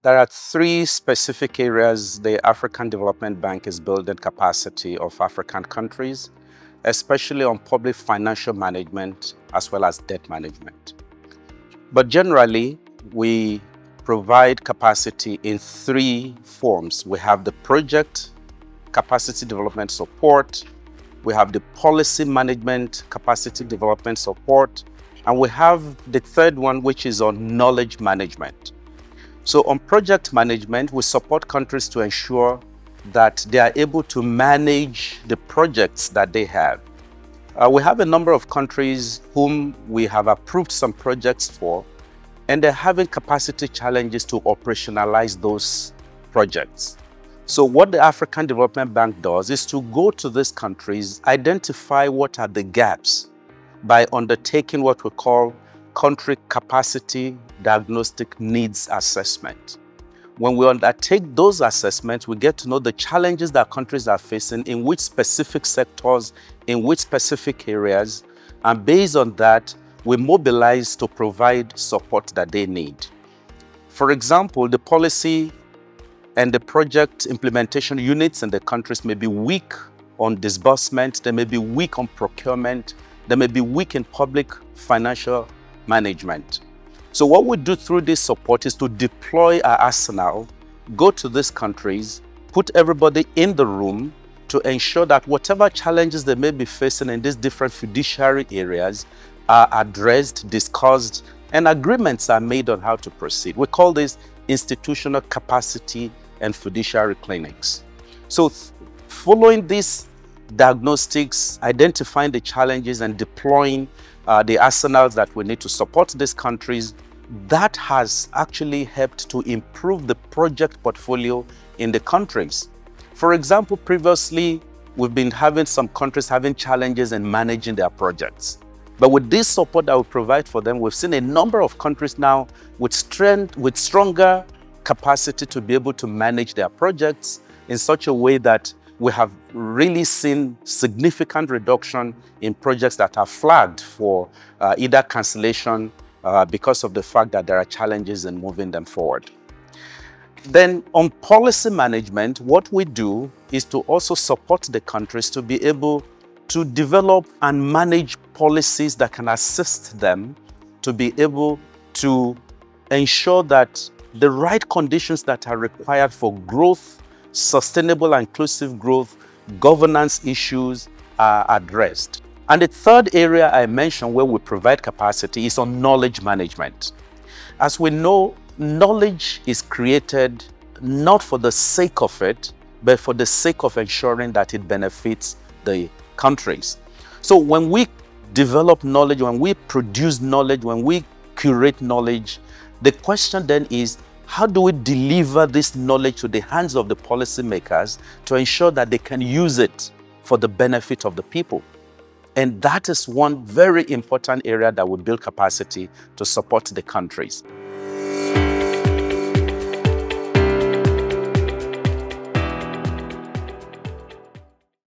There are three specific areas the African Development Bank is building capacity of African countries, especially on public financial management as well as debt management. But generally, we provide capacity in three forms. We have the project capacity development support, we have the policy management capacity development support, and we have the third one, which is on knowledge management. So on project management, we support countries to ensure that they are able to manage the projects that they have. We have a number of countries whom we have approved some projects for, and they're having capacity challenges to operationalize those projects. So what the African Development Bank does is to go to these countries, identify what are the gaps by undertaking what we call country capacity diagnostic needs assessment. When we undertake those assessments, we get to know the challenges that countries are facing in which specific sectors, in which specific areas, and based on that, we mobilize to provide support that they need. For example, the policy and the project implementation units in the countries may be weak on disbursement, they may be weak on procurement, they may be weak in public financial management. So what we do through this support is to deploy our arsenal, go to these countries, put everybody in the room to ensure that whatever challenges they may be facing in these different fiduciary areas are addressed, discussed, and agreements are made on how to proceed. We call this institutional capacity and fiduciary clinics. So following these diagnostics, identifying the challenges and deploying the arsenals that we need to support these countries, that has actually helped to improve the project portfolio in the countries. For example, previously, we've been having some countries having challenges in managing their projects. But with this support that we provide for them, we've seen a number of countries now with stronger capacity to be able to manage their projects in such a way that we have really seen significant reduction in projects that are flagged for either cancellation because of the fact that there are challenges in moving them forward. Then on policy management, what we do is to also support the countries to be able to develop and manage policies that can assist them to be able to ensure that the right conditions that are required for growth, sustainable and inclusive growth, governance issues are addressed. And the third area I mentioned where we provide capacity is on knowledge management. As we know, knowledge is created not for the sake of it, but for the sake of ensuring that it benefits the countries. So when we develop knowledge, when we produce knowledge, when we curate knowledge, the question then is, how do we deliver this knowledge to the hands of the policymakers to ensure that they can use it for the benefit of the people? And that is one very important area that will build capacity to support the countries.